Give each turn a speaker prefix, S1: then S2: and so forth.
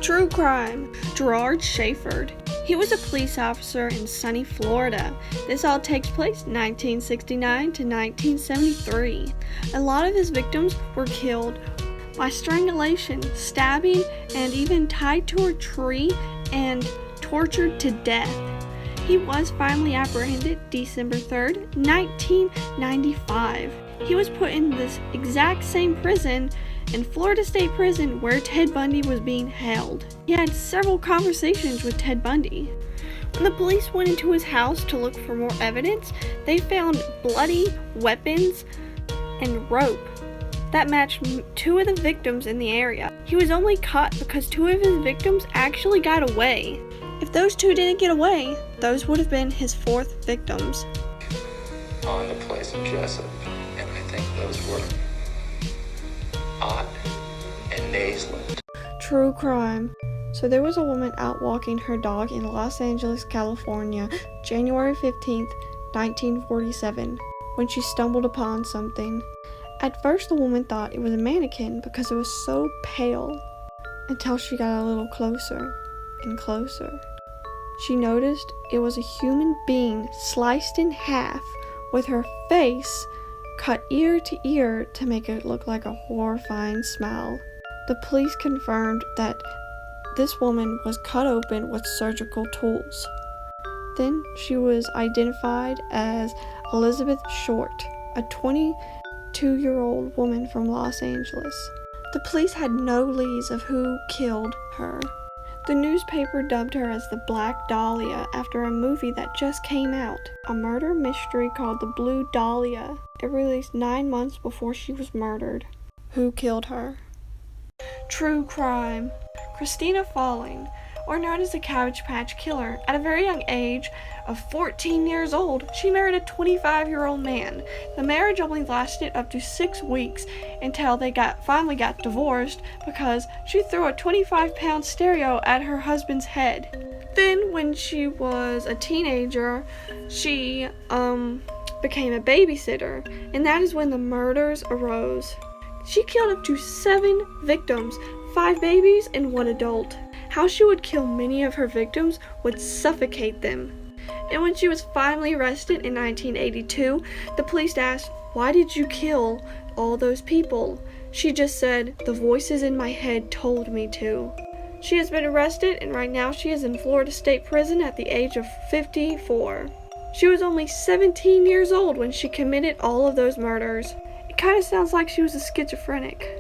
S1: True crime. Gerard Schaeffer. He was a police officer in sunny Florida. This all takes place 1969 to 1973. A lot of his victims were killed by strangulation, stabbing, and even tied to a tree and tortured to death. He was finally apprehended December 3rd, 1995. He was put in this exact same prison in Florida State Prison where Ted Bundy was being held. He had several conversations with Ted Bundy. When the police went into his house to look for more evidence, they found bloody weapons and rope that matched two of the victims in the area. He was only caught because two of his victims actually got away. If those two didn't get away, those would have been his fourth victims.
S2: On the place of Jessup, and I think those were Ott and Naisland.
S1: True crime. So there was a woman out walking her dog in Los Angeles, California, January 15th, 1947, when she stumbled upon something. At first the woman thought it was a mannequin because it was so pale, until she got a little closer and closer. She noticed it was a human being sliced in half with her face cut ear to ear to make it look like a horrifying smile. The police confirmed that this woman was cut open with surgical tools. Then she was identified as Elizabeth Short, a 22-year-old woman from Los Angeles. The police had no leads of who killed her. The newspaper dubbed her as the Black Dahlia after a movie that just came out, a murder mystery called The Blue Dahlia. It released 9 months before she was murdered. Who killed her? True crime. Christina Falling, or known as the Cabbage Patch Killer. At a very young age of 14 years old, she married a 25-year-old man. The marriage only lasted up to 6 weeks until they finally got divorced because she threw a 25-pound stereo at her husband's head. Then, when she was a teenager, she became a babysitter, and that is when the murders arose. She killed up to 7 victims, 5 babies and 1 adult. How she would kill many of her victims would suffocate them. And when she was finally arrested in 1982, the police asked, "Why did you kill all those people?" She just said, "The voices in my head told me to." She has been arrested, and right now she is in Florida State Prison at the age of 54. She was only 17 years old when she committed all of those murders. It kind of sounds like she was a schizophrenic.